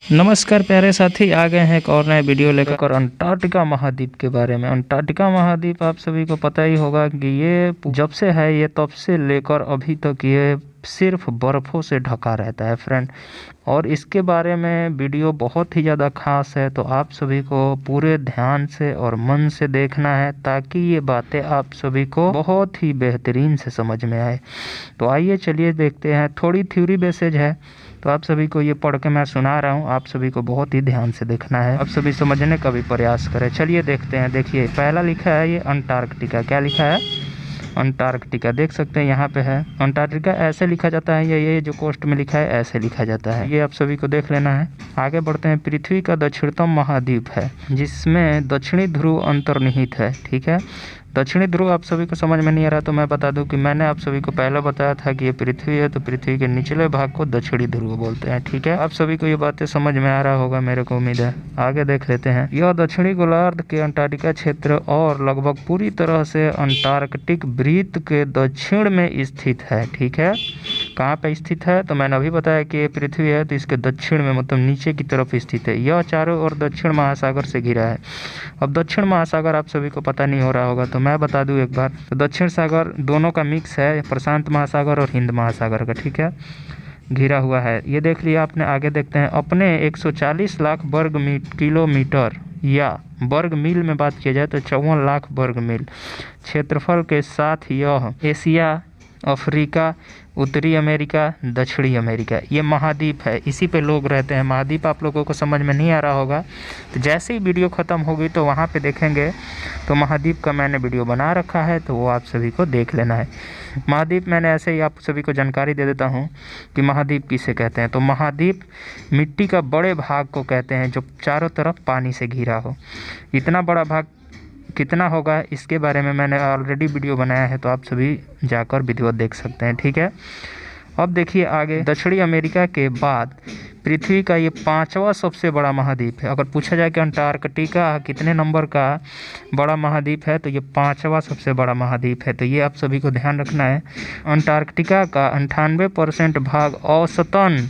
नमस्कार प्यारे साथी, आ गए हैं एक और नए वीडियो लेकर अंटार्कटिका महाद्वीप के बारे में। अंटार्कटिका महाद्वीप आप सभी को पता ही होगा कि ये जब से है, ये तब से लेकर अभी तक ये सिर्फ बर्फ़ों से ढका रहता है फ्रेंड। और इसके बारे में वीडियो बहुत ही ज़्यादा खास है, तो आप सभी को पूरे ध्यान से और मन से देखना है ताकि ये बातें आप सभी को बहुत ही बेहतरीन से समझ में आए। तो आइए चलिए देखते हैं। थोड़ी थ्योरी बेसेज है, तो आप सभी को ये पढ़ के मैं सुना रहा हूँ, आप सभी को बहुत ही ध्यान से देखना है, आप सभी समझने का भी प्रयास करें। चलिए देखते हैं। देखिए पहला लिखा है ये अंटार्कटिका। क्या लिखा है? अंटार्कटिका। देख सकते हैं यहाँ पे है अंटार्कटिका, ऐसे लिखा जाता है। ये जो कोस्ट में लिखा है ऐसे लिखा जाता है, ये आप सभी को देख लेना है। आगे बढ़ते हैं। पृथ्वी का दक्षिणतम महाद्वीप है जिसमें दक्षिणी ध्रुव अंतर्निहित है। ठीक है, दक्षिणी ध्रुव आप सभी को समझ में नहीं आ रहा तो मैं बता दूं कि मैंने आप सभी को पहले बताया था कि ये पृथ्वी है, तो पृथ्वी के निचले भाग को दक्षिणी ध्रुव बोलते हैं। ठीक है, आप सभी को ये बातें समझ में आ रहा होगा, मेरे को उम्मीद है। आगे देख लेते हैं। यह दक्षिणी गोलार्ध के अंटार्कटिका क्षेत्र और लगभग पूरी तरह से अंटार्कटिक वृत्त के दक्षिण में स्थित है। ठीक है, कहाँ पे स्थित है? तो मैंने अभी बताया कि ये पृथ्वी है तो इसके दक्षिण में, मतलब नीचे की तरफ स्थित है। यह चारों ओर दक्षिण महासागर से घिरा है। अब दक्षिण महासागर आप सभी को पता नहीं हो रहा होगा तो मैं बता दूं एक बार, तो दक्षिण सागर दोनों का मिक्स है, प्रशांत महासागर और हिंद महासागर का। ठीक है, घिरा हुआ है, ये देख लिया आपने। आगे देखते हैं। अपने 140 लाख वर्ग किलोमीटर या वर्ग मील में बात किया जाए तो 54 लाख वर्ग मील क्षेत्रफल के साथ यह एशिया, अफ्रीका, उत्तरी अमेरिका, दक्षिणी अमेरिका ये महाद्वीप है। इसी पे लोग रहते हैं। महाद्वीप आप लोगों को समझ में नहीं आ रहा होगा तो जैसे ही वीडियो ख़त्म होगी तो वहाँ पे देखेंगे, तो महाद्वीप का मैंने वीडियो बना रखा है, तो वो आप सभी को देख लेना है। महाद्वीप मैंने ऐसे ही आप सभी को जानकारी दे देता हूँ कि महाद्वीप किसे कहते हैं। तो महाद्वीप मिट्टी का बड़े भाग को कहते हैं जो चारों तरफ पानी से घिरा हो। इतना बड़ा भाग कितना होगा इसके बारे में मैंने ऑलरेडी वीडियो बनाया है, तो आप सभी जाकर वीडियो देख सकते हैं। ठीक है, अब देखिए आगे। दक्षिणी अमेरिका के बाद पृथ्वी का ये 5वां सबसे बड़ा महाद्वीप है। अगर पूछा जाए कि अंटार्कटिका कितने नंबर का बड़ा महाद्वीप है, तो ये 5वां सबसे बड़ा महाद्वीप है। तो ये आप सभी को ध्यान रखना है। अंटार्कटिका का 98% भाग औसतन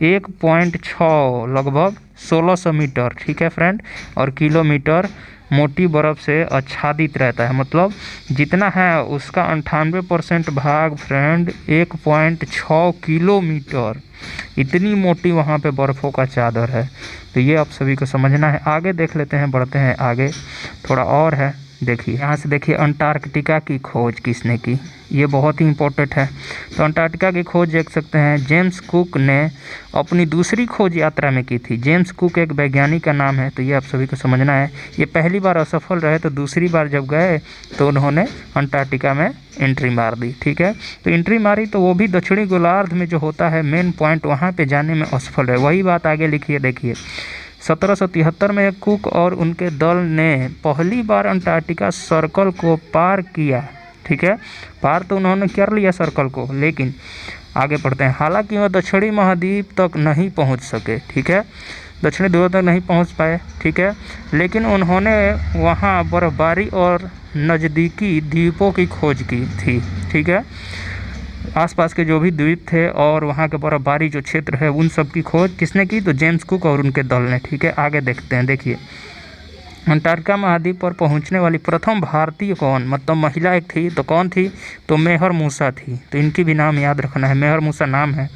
1.6 लगभग 1600 मीटर, ठीक है फ्रेंड, और किलोमीटर मोटी बर्फ़ से आच्छादित रहता है। मतलब जितना है उसका 98% भाग फ्रेंड 1.6 किलोमीटर, इतनी मोटी वहाँ पे बर्फ़ों का चादर है। तो ये आप सभी को समझना है। आगे देख लेते हैं, बढ़ते हैं आगे। थोड़ा और है, देखिए यहाँ से देखिए अंटार्कटिका की खोज किसने की, ये बहुत ही इम्पोर्टेंट है। तो अंटार्कटिका की खोज देख सकते हैं जेम्स कुक ने अपनी दूसरी खोज यात्रा में की थी। जेम्स कुक एक वैज्ञानिक का नाम है, तो ये आप सभी को समझना है। ये पहली बार असफल रहे, तो दूसरी बार जब गए तो उन्होंने अंटार्कटिका में एंट्री मार दी। ठीक है, तो एंट्री मारी तो वो भी दक्षिणी गोलार्ध में जो होता है मेन पॉइंट, वहाँ पर जाने में असफल रहे। वही बात आगे लिखिए, देखिए 1773 में कुक और उनके दल ने पहली बार अंटार्कटिका सर्कल को पार किया। ठीक है, पार तो उन्होंने कर लिया सर्कल को, लेकिन आगे बढ़ते हैं। हालांकि वह दक्षिणी महाद्वीप तक नहीं पहुंच सके। ठीक है, दक्षिणी ध्रुव तक नहीं पहुंच पाए। ठीक है, लेकिन उन्होंने वहां बर्फबारी और नज़दीकी द्वीपों की खोज की थी। ठीक है, आसपास के जो भी द्वीप थे और वहाँ के बर्फबारी जो क्षेत्र है उन सब की खोज किसने की? तो जेम्स कुक और उनके दल ने। ठीक है, आगे देखते हैं। देखिए अंटार्कटिका महाद्वीप पर पहुँचने वाली प्रथम भारतीय कौन, मतलब महिला एक थी, तो कौन थी? तो मेहर मूसा थी। तो इनकी भी नाम याद रखना है, मेहर मूसा नाम है।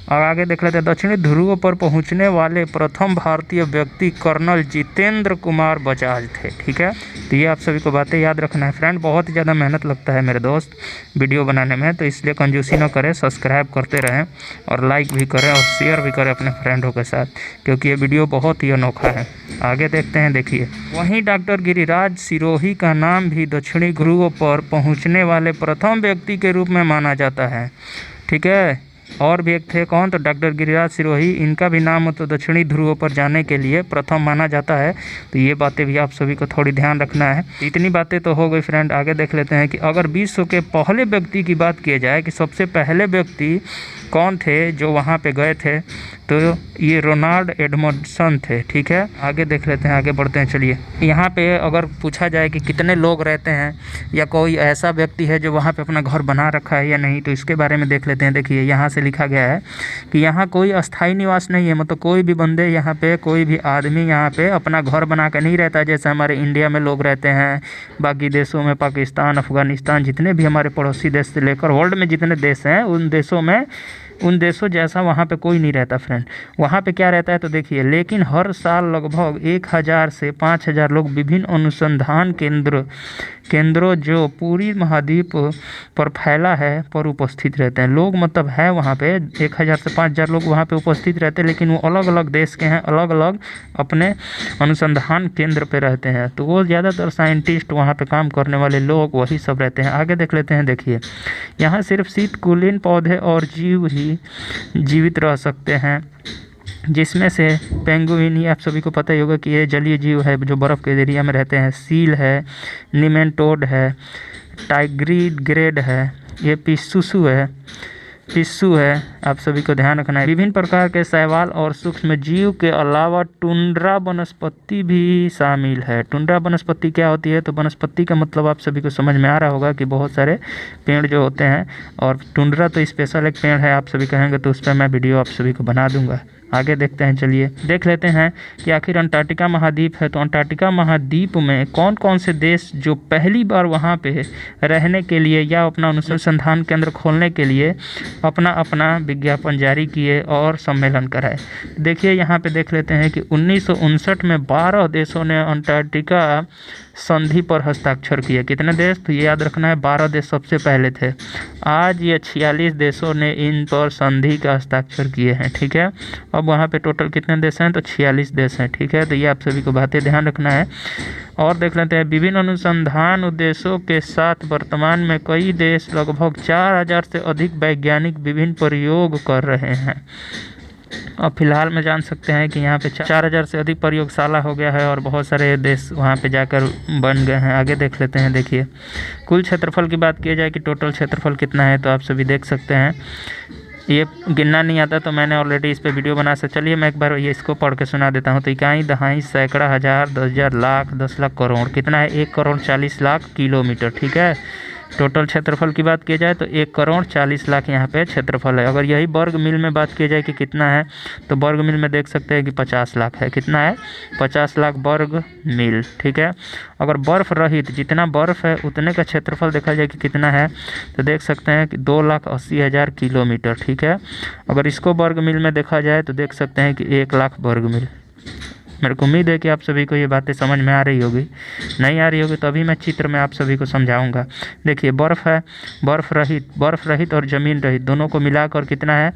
और आगे देख लेते हैं। दक्षिणी ध्रुव पर पहुंचने वाले प्रथम भारतीय व्यक्ति कर्नल जितेंद्र कुमार बजाज थे। ठीक है, तो ये आप सभी को बातें याद रखना है फ्रेंड। बहुत ही ज़्यादा मेहनत लगता है मेरे दोस्त वीडियो बनाने में, तो इसलिए कंजूसी न करें, सब्सक्राइब करते रहें और लाइक भी करें और शेयर भी करें अपने फ्रेंडों के साथ, क्योंकि ये वीडियो बहुत ही अनोखा है। आगे देखते हैं। देखिए वहीं डॉक्टर गिरिराज सिरोही का नाम भी दक्षिणी ध्रुव पर पहुँचने वाले प्रथम व्यक्ति के रूप में माना जाता है। ठीक है, और भी एक थे, कौन? तो डॉक्टर गिरिराज सिरोही, इनका भी नाम तो दक्षिणी ध्रुव पर जाने के लिए प्रथम माना जाता है। तो ये बातें भी आप सभी को थोड़ी ध्यान रखना है। इतनी बातें तो हो गई फ्रेंड। आगे देख लेते हैं कि अगर विश्व के पहले व्यक्ति की बात की जाए कि सबसे पहले व्यक्ति कौन थे जो वहाँ पे गए थे, तो ये रोनाल्ड एडमंडसन थे। ठीक है, आगे देख लेते हैं, आगे बढ़ते हैं। चलिए, यहाँ पे अगर पूछा जाए कि कितने लोग रहते हैं या कोई ऐसा व्यक्ति है जो वहाँ पे अपना घर बना रखा है या नहीं, तो इसके बारे में देख लेते हैं। देखिए, यहाँ से लिखा गया है कि यहाँ कोई अस्थाई निवास नहीं है, मतलब कोई भी बंदे यहाँ पे, कोई भी आदमी यहाँ पे अपना घर बना कर नहीं रहता, जैसे हमारे इंडिया में लोग रहते हैं, बाकी देशों में, पाकिस्तान, अफगानिस्तान, जितने भी हमारे पड़ोसी देश से लेकर वर्ल्ड में जितने देश हैं, उन देशों जैसा वहाँ पे कोई नहीं रहता फ्रेंड। वहाँ पे क्या रहता है तो देखिए, लेकिन हर साल लगभग 1000 से 5000 लोग विभिन्न अनुसंधान केंद्रों जो पूरी महाद्वीप पर फैला है पर उपस्थित रहते हैं। लोग मतलब है वहाँ पे 1000 से 5000 लोग वहाँ पे उपस्थित रहते हैं, लेकिन वो अलग अलग देश के हैं, अलग अलग अपने अनुसंधान केंद्र पे रहते हैं। तो वो ज़्यादातर साइंटिस्ट, वहाँ पे काम करने वाले लोग, वही सब रहते हैं। आगे देख लेते हैं। देखिए, यहाँ सिर्फ शीतकालीन पौधे और जीव ही जीवित रह सकते हैं, जिसमें से पेंगुइन, ये आप सभी को पता ही होगा कि ये जलीय जीव है जो बर्फ़ के एरिया में रहते हैं। सील है, निमेटोड है, टाइग्रीग्रेड है, ये पिस्सू है, आप सभी को ध्यान रखना है। विभिन्न प्रकार के शैवाल और सूक्ष्म जीव के अलावा टुंड्रा वनस्पति भी शामिल है। टुंड्रा वनस्पति क्या होती है? तो वनस्पति का मतलब आप सभी को समझ में आ रहा होगा कि बहुत सारे पेड़ जो होते हैं, और टुंड्रा तो स्पेशल एक पेड़ है, आप सभी कहेंगे तो उस पर मैं वीडियो आप सभी को बना दूंगा। आगे देखते हैं। चलिए, देख लेते हैं कि आखिर अंटार्कटिका महाद्वीप है, तो अंटार्कटिका महाद्वीप में कौन कौन से देश जो पहली बार वहाँ पे रहने के लिए या अपना अनुसंधान केंद्र खोलने के लिए अपना विज्ञापन जारी किए और सम्मेलन कराए। देखिए, यहाँ पे देख लेते हैं कि 1959 में 12 देशों ने अंटार्कटिका संधि पर हस्ताक्षर किए। कितने देश? तो ये याद रखना है, 12 देश सबसे पहले थे। आज ये 46 देशों ने इन पर संधि का हस्ताक्षर किए हैं। ठीक है, अब वहाँ पे टोटल कितने देश हैं? तो 46 देश हैं। ठीक है, तो ये आप सभी को बातें ध्यान रखना है। और देख लेते हैं, विभिन्न अनुसंधान उद्देश्यों के साथ वर्तमान में कई देश लगभग 4000 से अधिक वैज्ञानिक विभिन्न प्रयोग कर रहे हैं। अब फिलहाल में जान सकते हैं कि यहाँ पे 4000 से अधिक प्रयोगशाला हो गया है और बहुत सारे देश वहाँ पे जाकर बन गए हैं। आगे देख लेते हैं। देखिए, कुल क्षेत्रफल की बात की जाए कि टोटल क्षेत्रफल कितना है, तो आप सभी देख सकते हैं। ये गिनना नहीं आता तो मैंने ऑलरेडी इस पे वीडियो बना से। चलिए, मैं एक बार ये इसको पढ़ के सुना देता हूँ। तो इकाई, दहाई, सैकड़ा, हज़ार, 10,000, लाख, 10 लाख, करोड़। कितना है? 1,40,00,000 किलोमीटर। ठीक है, टोटल क्षेत्रफल की बात की जाए तो 1,40,00,000 यहाँ पे क्षेत्रफल है। अगर यही वर्ग मील में बात की जाए कि कितना है, तो वर्ग मील में देख सकते हैं कि 50 लाख है। कितना है? 50 लाख वर्ग मील। ठीक है, अगर बर्फ़ रहित जितना बर्फ़ है उतने का क्षेत्रफल देखा जाए कि कितना है, तो देख सकते हैं कि 2,80,000 किलोमीटर। ठीक है, अगर इसको वर्ग मील में देखा जाए तो देख सकते हैं कि 1 लाख वर्ग मील। मेरे को उम्मीद है कि आप सभी को ये बातें समझ में आ रही होगी। नहीं आ रही होगी तो अभी मैं चित्र में आप सभी को समझाऊंगा। देखिए, बर्फ़ है, बर्फ़ रहित और ज़मीन रहित दोनों को मिलाकर कितना है,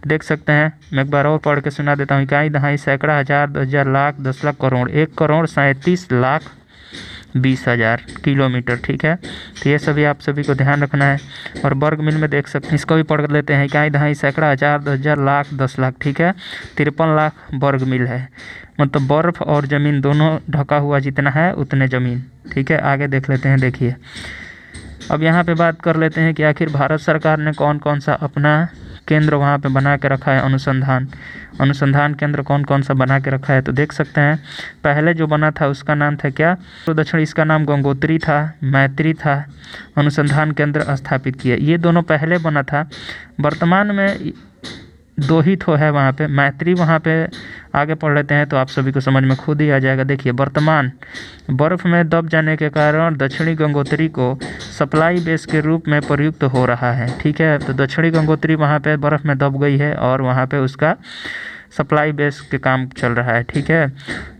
देख सकते हैं। मैं एक बार और पढ़ के सुना देता हूँ। इकाई, दहाई, सैकड़ा, हज़ार, 10,000, लाख, 10 लाख, करोड़। 1,37,20,000 किलोमीटर। ठीक है, तो ये सभी आप सभी को ध्यान रखना है। और वर्ग मील में देख सकते हैं, इसको भी पढ़ लेते हैं। इकाई, दहाई, सैकड़ा, हज़ार, 10,000, लाख, 10 लाख। ठीक है, 53 लाख वर्ग मील है। मतलब बर्फ़ और ज़मीन दोनों ढका हुआ जितना है उतने ज़मीन। ठीक है, आगे देख लेते हैं। देखिए, अब यहाँ पे बात कर लेते हैं कि आखिर भारत सरकार ने कौन कौन सा अपना केंद्र वहाँ पे बना के रखा है। अनुसंधान केंद्र कौन कौन सा बना के रखा है, तो देख सकते हैं। पहले जो बना था उसका नाम था क्या? तो दक्षिण, इसका नाम गंगोत्री था, मैत्री था। अनुसंधान केंद्र स्थापित किया, ये दोनों पहले बना था। वर्तमान में 2 ही तो है वहाँ पे। मैत्री वहाँ पे आगे पढ़ लेते हैं तो आप सभी को समझ में खुद ही आ जाएगा। देखिए, वर्तमान बर्फ़ में दब जाने के कारण दक्षिणी गंगोत्री को सप्लाई बेस के रूप में प्रयुक्त हो रहा है। ठीक है, तो दक्षिणी गंगोत्री वहाँ पे बर्फ़ में दब गई है और वहाँ पे उसका सप्लाई बेस के काम चल रहा है। ठीक है,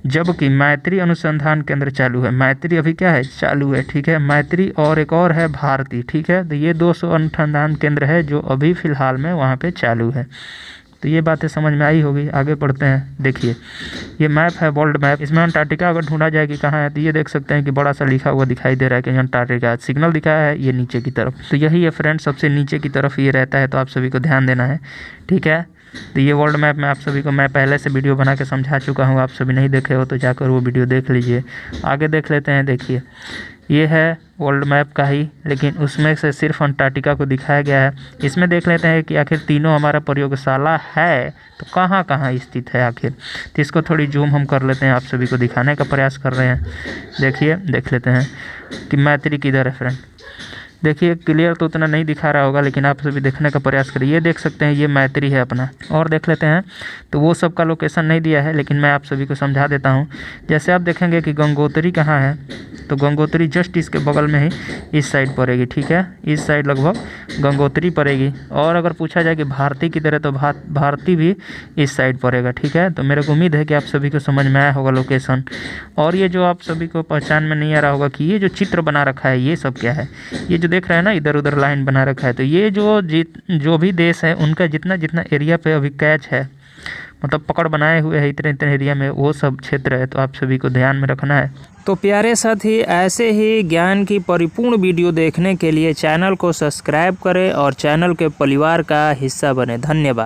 जबकि मैत्री अनुसंधान केंद्र चालू है। मैत्री अभी क्या है? चालू है। ठीक है, मैत्री और एक और है भारती। ठीक है, तो ये 200 अनुसंधान केंद्र है जो अभी फ़िलहाल में वहाँ पे चालू है। तो ये बातें समझ में आई होगी। आगे बढ़ते हैं। देखिए, ये मैप है, वर्ल्ड मैप। इसमें अंटार्कटिका अगर ढूंढा जाए कि कहाँ है, तो ये देख सकते हैं कि बड़ा सा लिखा हुआ दिखाई दे रहा है कि अंटार्कटिका। सिग्नल दिखाया है ये नीचे की तरफ, तो यही है फ्रेंड, सबसे नीचे की तरफ ये रहता है। तो आप सभी को ध्यान देना है। ठीक है, तो ये वर्ल्ड मैप में आप सभी को मैं पहले से वीडियो बना के समझा चुका हूँ। आप सभी नहीं देखे हो तो जाकर वो वीडियो देख लीजिए। आगे देख लेते हैं। देखिए, ये है वर्ल्ड मैप का ही, लेकिन उसमें से सिर्फ अंटार्कटिका को दिखाया गया है। इसमें देख लेते हैं कि आखिर तीनों हमारा प्रयोगशाला है तो कहाँ कहाँ स्थित है आखिर। तो इसको थोड़ी जूम हम कर लेते हैं, आप सभी को दिखाने का प्रयास कर रहे हैं। देखिए, देख लेते हैं कि मैत्री किधर है फ्रेंड। देखिए क्लियर तो उतना नहीं दिखा रहा होगा, लेकिन आप सभी देखने का प्रयास करिए। ये देख सकते हैं ये मैत्री है अपना। और देख लेते हैं तो वो सब का लोकेशन नहीं दिया है, लेकिन मैं आप सभी को समझा देता हूँ। जैसे आप देखेंगे कि गंगोत्री कहाँ है, तो गंगोत्री जस्ट इसके बगल में ही इस साइड पड़ेगी, ठीक है, इस साइड लगभग गंगोत्री पड़ेगी। और अगर पूछा जाए कि भारती की तरह, तो भारती भी इस साइड पड़ेगा, ठीक है। तो मेरे को उम्मीद है कि आप सभी को समझ में आया होगा लोकेशन। और ये जो आप सभी को पहचान में नहीं आ रहा होगा कि ये जो चित्र बना रखा है ये सब क्या है, ये जो देख रहे हैं ना इधर उधर लाइन बना रखा है, तो ये जो भी देश है उनका जितना जितना एरिया पे अभी कैच है, मतलब पकड़ बनाए हुए हैं इतने इतने एरिया में, वो सब क्षेत्र है। तो आप सभी को ध्यान में रखना है। तो प्यारे साथी, ऐसे ही ज्ञान की परिपूर्ण वीडियो देखने के लिए चैनल को सब्सक्राइब करें और चैनल के परिवार का हिस्सा बने। धन्यवाद।